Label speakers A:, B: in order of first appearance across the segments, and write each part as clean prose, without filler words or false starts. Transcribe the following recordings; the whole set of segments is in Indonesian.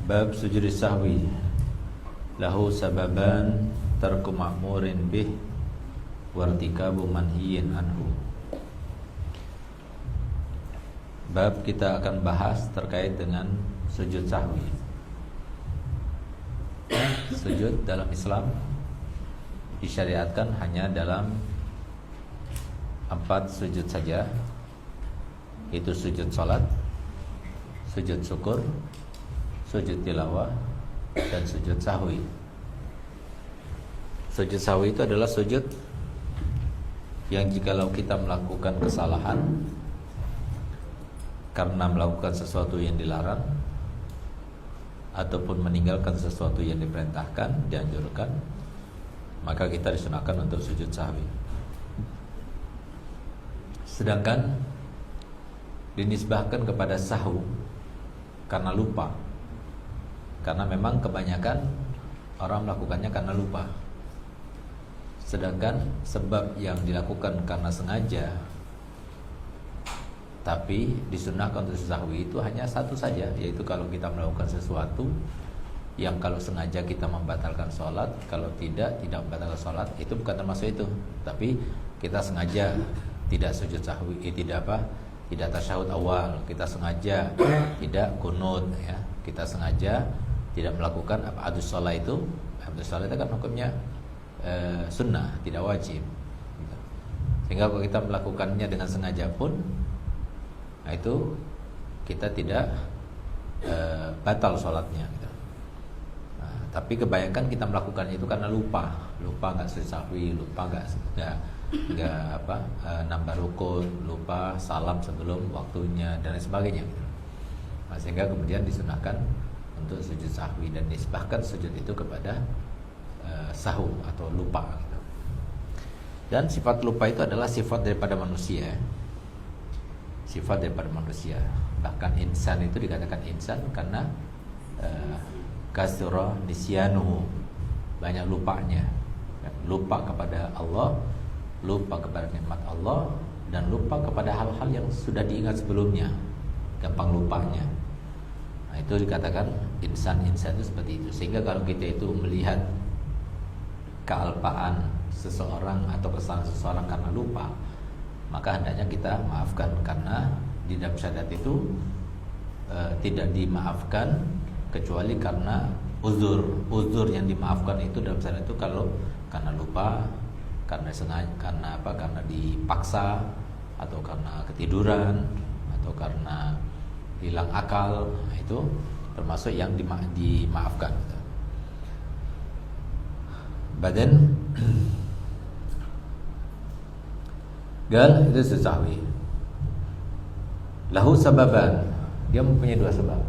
A: Bab sujud sahwi. Lahu sababan tarku ma'murin bih wartikabu manhiyin anhu. Bab kita akan bahas terkait dengan sujud sahwi. Sujud dalam Islam disyariatkan hanya dalam 4 sujud saja, yaitu sujud salat, sujud syukur, sujud tilawah, dan sujud sahwi. Sujud sahwi itu adalah sujud yang jikalau kita melakukan kesalahan karena melakukan sesuatu yang dilarang ataupun meninggalkan sesuatu yang diperintahkan, dianjurkan, maka kita disunahkan untuk sujud sahwi. Sedangkan dinisbahkan kepada sahwu karena lupa. Karena memang kebanyakan orang melakukannya karena lupa. Sedangkan sebab yang dilakukan karena sengaja tapi disunahkan untuk sahwi itu hanya satu saja, yaitu kalau kita melakukan sesuatu yang kalau sengaja kita membatalkan sholat, kalau tidak membatalkan sholat, itu bukan termasuk itu. Tapi kita sengaja tidak sujud sahwi, tidak tasyahud awal, kita sengaja tidak kunut, ya, kita sengaja tidak melakukan adus sholat itu. Adus sholat itu kan hukumnya sunnah, tidak wajib. Sehingga kalau kita melakukannya dengan sengaja pun, nah itu kita tidak batal sholatnya gitu. Nah, tapi kebanyakan kita melakukan itu karena lupa nggak sujud sahwi, lupa nggak nambah rukun, lupa salam sebelum waktunya dan lain sebagainya gitu. Nah, sehingga kemudian disunahkan untuk sujud sahwi dan nisbahkan sujud itu kepada sahwu atau lupa gitu. Dan sifat lupa itu adalah sifat daripada manusia. Sifat daripada manusia. Bahkan insan itu dikatakan insan karena kasura nisyanuhu, banyak lupanya. Lupa kepada Allah, lupa kepada nikmat Allah, dan lupa kepada hal-hal yang sudah diingat sebelumnya, gampang lupanya. Nah, itu dikatakan insan itu seperti itu. Sehingga kalau kita itu melihat kealpaan seseorang atau kesalahan seseorang karena lupa, maka hendaknya kita maafkan, karena di dalam syariat itu tidak dimaafkan kecuali karena uzur yang dimaafkan itu dalam syariat itu kalau karena lupa, karena sengaja, karena dipaksa, atau karena ketiduran, atau karena hilang akal. Nah, itu termasuk yang dimaafkan. Badan gal itu sujud sahwi. Lahu sababan, dia mempunyai 2 sebab.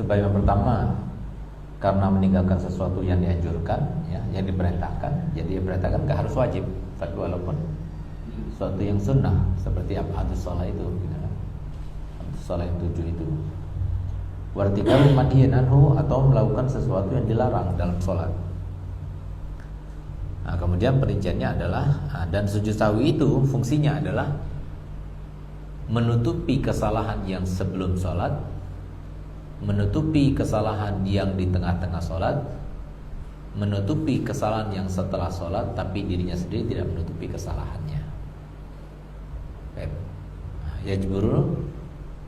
A: Sebab yang pertama karena meninggalkan sesuatu yang dianjurkan, ya, yang diperintahkan. Jadi diperintahkan enggak harus wajib, tapi walaupun sesuatu yang sunnah seperti adus shalah itu, gitu. Adus shalah yang 7 itu. Wartikabu manhiyan anhu, atau melakukan sesuatu yang dilarang dalam sholat. Nah, kemudian perinciannya adalah dan sujud sahwi itu fungsinya adalah menutupi kesalahan yang sebelum sholat, menutupi kesalahan yang di tengah-tengah sholat, menutupi kesalahan yang setelah sholat, tapi dirinya sendiri tidak menutupi kesalahannya. Yajburu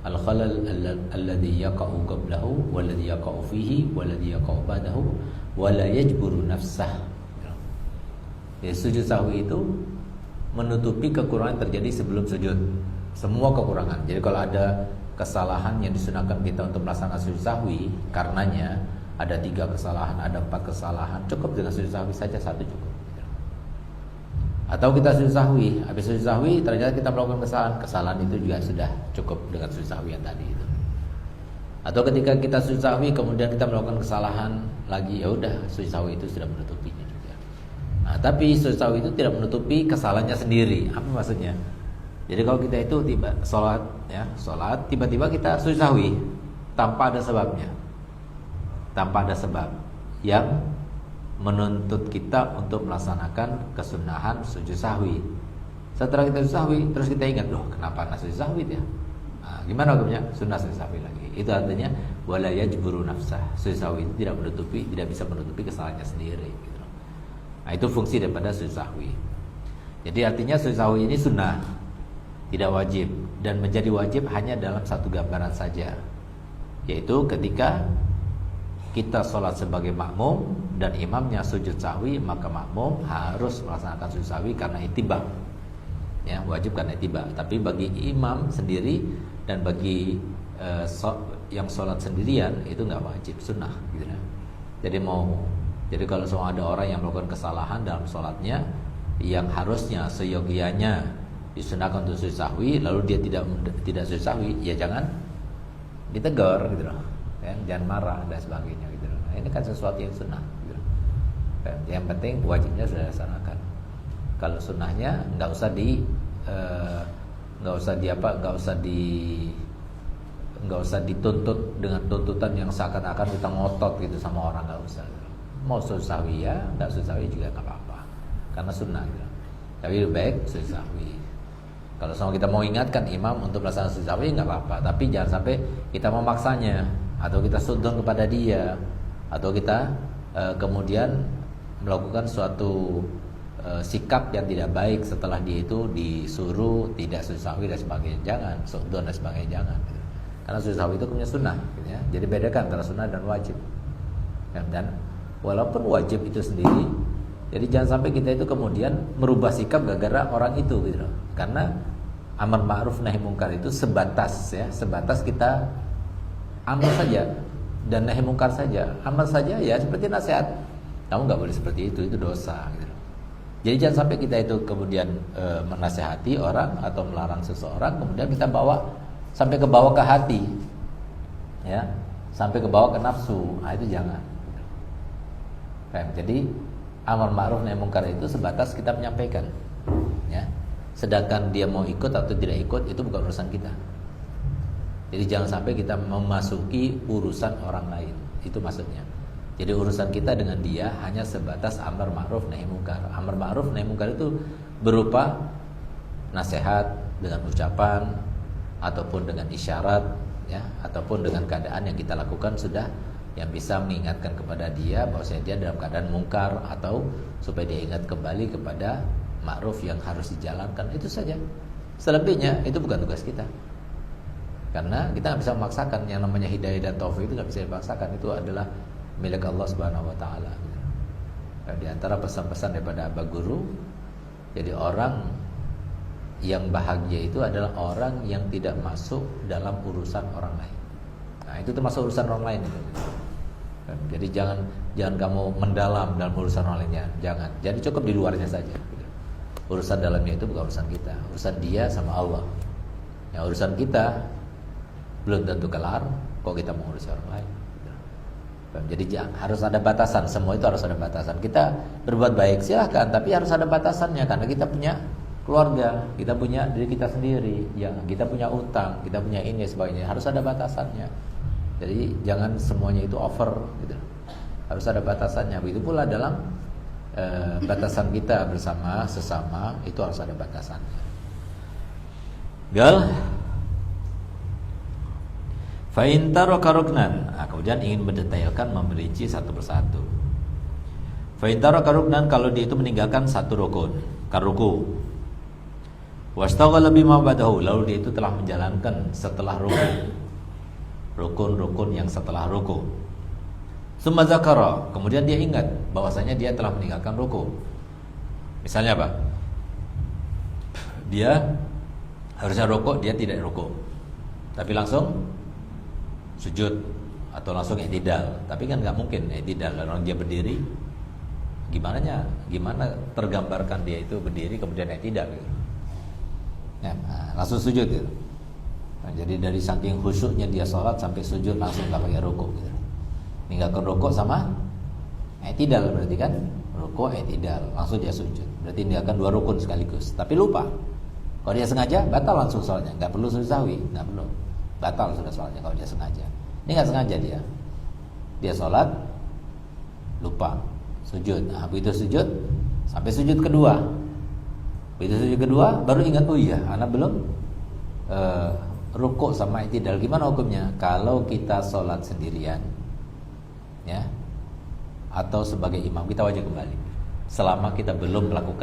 A: al-khalal alladhi yaqa'u qablahu walladhi yaqa'u fihi walladhi yaqa'u ba'dahu wa la yajburu nafsah. Ya, sujud sahwi itu menutupi kekurangan terjadi sebelum sujud, semua kekurangan. Jadi kalau ada kesalahan yang disunahkan kita untuk melaksanakan sujud sahwi, karenanya ada 3 kesalahan, ada 4 kesalahan, cukup dengan sujud sahwi saja, 1 cukup. Atau kita sujud sahwi, habis sujud sahwi ternyata kita melakukan kesalahan itu juga sudah cukup dengan sujud sahwi yang tadi itu. Atau ketika kita sujud sahwi kemudian kita melakukan kesalahan lagi, ya udah sujud sahwi itu sudah menutupinya. Nah, tapi sujud sahwi itu tidak menutupi kesalahannya sendiri. Apa maksudnya? Jadi kalau kita itu sholat tiba-tiba kita sujud sahwi tanpa ada sebabnya, tanpa ada sebab yang menuntut kita untuk melaksanakan kesunahan sujud sahwi. Setelah kita sujud sahwi, terus kita ingat, loh kenapa nggak sujud sahwi ya? Nah, gimana hukumnya? Sunnah sujud sahwi lagi. Itu artinya wala yajburu nafsah. Sujud sahwi itu tidak bisa menutupi kesalahannya sendiri gitu. Nah, itu fungsi daripada sujud sahwi. Jadi artinya sujud sahwi ini sunnah, tidak wajib, dan menjadi wajib hanya dalam satu gambaran saja, yaitu ketika kita sholat sebagai makmum dan imamnya sujud sahwi, maka makmum harus melaksanakan sujud sahwi karena ittiba. Ya, wajib karena ittiba. Tapi bagi imam sendiri dan bagi yang sholat sendirian itu nggak wajib, sunnah gitu ya. Jadi kalau ada orang yang melakukan kesalahan dalam sholatnya yang harusnya seyogianya disunahkan untuk sujud sahwi, lalu dia tidak sujud sahwi, ya jangan ditegur gitu loh, ya, jangan marah dan sebagainya gitu loh. Nah, ini kan sesuatu yang sunnah gitu loh. Yang penting wajibnya sudah dilaksanakan. Kalau sunnahnya nggak usah dituntut dengan tuntutan yang seakan-akan kita ngotot gitu sama orang, nggak usah gitu. Mau sujud sahwi ya, nggak sujud sahwi juga nggak apa-apa karena sunnah gitu. Tapi lebih baik sujud sahwi. Kalau sama kita mau ingatkan imam untuk melaksanakan sujud sahwi nggak apa-apa, tapi jangan sampai kita memaksanya atau kita sudon kepada dia atau kita kemudian melakukan suatu sikap yang tidak baik setelah dia itu disuruh tidak sujud sahwi dan sebagainya. Jangan sudon dan sebagainya, jangan gitu. Karena sujud sahwi itu punya sunnah gitu ya. Jadi bedakan antara sunnah dan wajib. Dan walaupun wajib itu sendiri, jadi jangan sampai kita itu kemudian merubah sikap gara-gara orang itu gitu loh. Karena amar ma'ruf nahi mungkar itu sebatas kita amar saja dan nahi mungkar saja. Amar saja ya seperti nasihat. Kamu nggak boleh seperti itu dosa gitu loh. Jadi jangan sampai kita itu kemudian menasihati orang atau melarang seseorang kemudian kita bawa sampai ke bawah ke hati. Ya, sampai ke bawah ke nafsu. Nah, itu jangan. Jadi amar ma'ruf nahi mungkar itu sebatas kita menyampaikan, ya. Sedangkan dia mau ikut atau tidak ikut itu bukan urusan kita. Jadi jangan sampai kita memasuki urusan orang lain. Itu maksudnya. Jadi urusan kita dengan dia hanya sebatas amar ma'ruf nahi mungkar. Amar ma'ruf nahi mungkar itu berupa nasihat dengan ucapan ataupun dengan isyarat, ya, ataupun dengan keadaan yang kita lakukan sudah yang bisa mengingatkan kepada dia bahwasanya dia dalam keadaan mungkar atau supaya dia ingat kembali kepada ma'ruf yang harus dijalankan. Itu saja. Selebihnya itu bukan tugas kita. Karena kita nggak bisa memaksakan. Yang namanya hidayah dan taufik itu nggak bisa dipaksakan. Itu adalah milik Allah Subhanahu Wa Taala. Di antara pesan-pesan daripada Aba Guru, jadi orang yang bahagia itu adalah orang yang tidak masuk dalam urusan orang lain. Nah, itu termasuk urusan orang lain itu. Jadi jangan kamu mendalam dalam urusan orang lainnya, jangan. Jadi cukup di luarnya saja. Urusan dalamnya itu bukan urusan kita, urusan dia sama Allah. Yang urusan kita belum tentu kelar, kok kita mau urus orang lain. Jadi harus ada batasan, semua itu harus ada batasan. Kita berbuat baik silahkan, tapi harus ada batasannya karena kita punya keluarga, kita punya diri kita sendiri, ya, kita punya utang, kita punya ini sebagainya, harus ada batasannya. Jadi jangan semuanya itu over gitu. Harus ada batasannya. Begitu pula dalam batasan kita bersama sesama itu harus ada batasannya. Gal fa in taraka ruknan. Kemudian ingin mendetailkan, memperinci satu persatu. Fa in taraka ruknan, kalau dia itu meninggalkan satu rukun, karuku. Wastaghala bima ba'dahu, lalu dia itu telah menjalankan setelah rukun yang setelah ruku. Summa zakara, kemudian dia ingat bahwasanya dia telah meninggalkan ruku. Misalnya apa? Dia harusnya ruku, dia tidak ruku, tapi langsung sujud atau langsung i'tidal. Tapi kan nggak mungkin i'tidal, orang dia berdiri. Gimana tergambarkan dia itu berdiri kemudian i'tidal gitu. Ya, langsung sujud gitu. Nah, jadi dari saking khusyuknya dia sholat sampai sujud langsung nggak pakai rukuk gitu. Ninggalkan rukuk sama i'tidal berarti kan, rukuk i'tidal langsung dia sujud. Berarti ninggalkan dua rukun sekaligus. Tapi lupa. Kalau dia sengaja batal langsung sholatnya, nggak perlu sujud sahwi, nggak perlu. Batal sudah sholatnya kalau dia sengaja. Ini nggak sengaja dia sholat lupa sujud. Nah, begitu sujud sampai sujud kedua. Begitu sujud kedua baru ingat, oh iya, anak belum rukuk sama i'tidal gimana hukumnya? Kalau kita sholat sendirian, ya, atau sebagai imam, kita wajib kembali selama kita belum melakukan